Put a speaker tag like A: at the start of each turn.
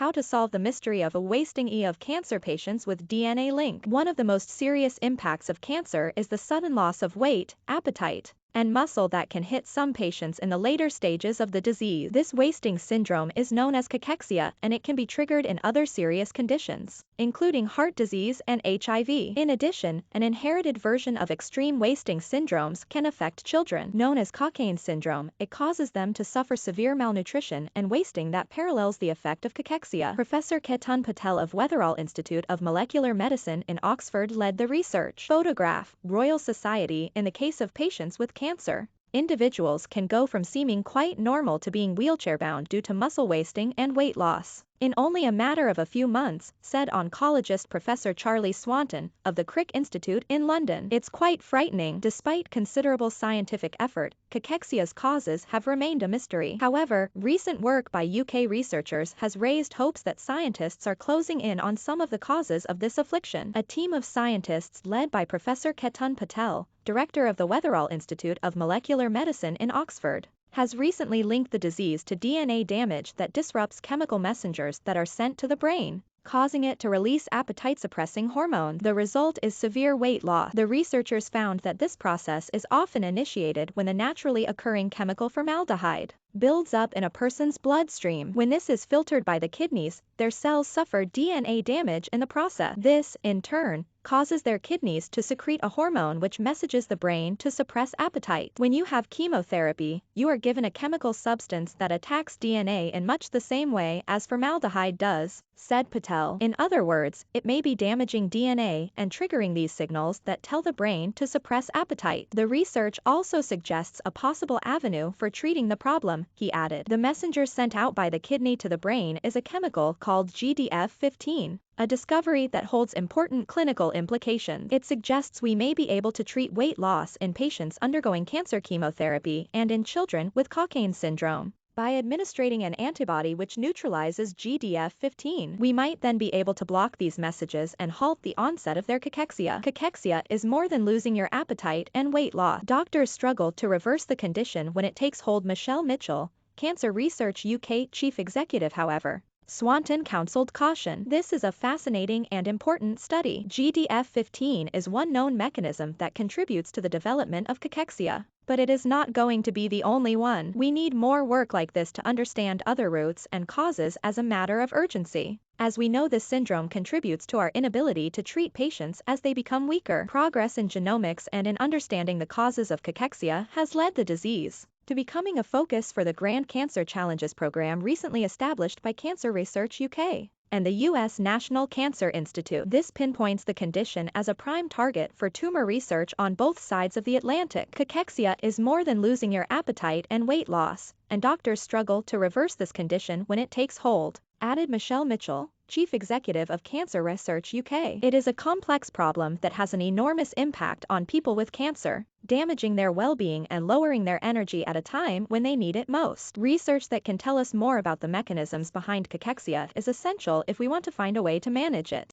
A: How to solve the mystery of a wasting E of cancer patients with DNA link. One of the most serious impacts of cancer is the sudden loss of weight, appetite, and muscle that can hit some patients in the later stages of the disease. This wasting syndrome is known as cachexia, and it can be triggered in other serious conditions, including heart disease and HIV. In addition, an inherited version of extreme wasting syndromes can affect children. Known as Cockayne syndrome, it causes them to suffer severe malnutrition and wasting that parallels the effect of cachexia. Professor Ketan Patel of Weatherall Institute of Molecular Medicine in Oxford led the research. Photograph, Royal Society. In the case of patients with cancer, individuals can go from seeming quite normal to being wheelchair-bound due to muscle wasting and weight loss in only a matter of a few months, said oncologist Professor Charlie Swanton of the Crick Institute in London. It's quite frightening. Despite considerable scientific effort, cachexia's causes have remained a mystery. However, recent work by UK researchers has raised hopes that scientists are closing in on some of the causes of this affliction. A team of scientists led by Professor Ketan Patel, director of the Weatherall Institute of Molecular Medicine in Oxford, has recently linked the disease to DNA damage that disrupts chemical messengers that are sent to the brain, causing it to release appetite-suppressing hormones. The result is severe weight loss. The researchers found that this process is often initiated when the naturally occurring chemical formaldehyde builds up in a person's bloodstream. When this is filtered by the kidneys, their cells suffer DNA damage in the process. This, in turn, causes their kidneys to secrete a hormone which messages the brain to suppress appetite. When you have chemotherapy, you are given a chemical substance that attacks DNA in much the same way as formaldehyde does, said Patel. In other words, it may be damaging DNA and triggering these signals that tell the brain to suppress appetite. The research also suggests a possible avenue for treating the problem, he added. The messenger sent out by the kidney to the brain is a chemical called GDF-15. A discovery that holds important clinical implications. It suggests we may be able to treat weight loss in patients undergoing cancer chemotherapy and in children with Cockayne syndrome. By administrating an antibody which neutralizes GDF-15, we might then be able to block these messages and halt the onset of their cachexia. Cachexia is more than losing your appetite and weight loss. Doctors struggle to reverse the condition when it takes hold. Michelle Mitchell, Cancer Research UK chief executive, however, Swanton counseled caution. This is a fascinating and important study. GDF-15 is one known mechanism that contributes to the development of cachexia, but it is not going to be the only one. We need more work like this to understand other roots and causes as a matter of urgency, as we know this syndrome contributes to our inability to treat patients as they become weaker. Progress in genomics and in understanding the causes of cachexia has led the disease to becoming a focus for the Grand Cancer Challenges program recently established by Cancer Research UK and the US National Cancer Institute. This pinpoints the condition as a prime target for tumor research on both sides of the Atlantic. Cachexia is more than losing your appetite and weight loss, and doctors struggle to reverse this condition when it takes hold, added Michelle Mitchell, Chief Executive of Cancer Research UK. It is a complex problem that has an enormous impact on people with cancer, damaging their well-being and lowering their energy at a time when they need it most. Research that can tell us more about the mechanisms behind cachexia is essential if we want to find a way to manage it.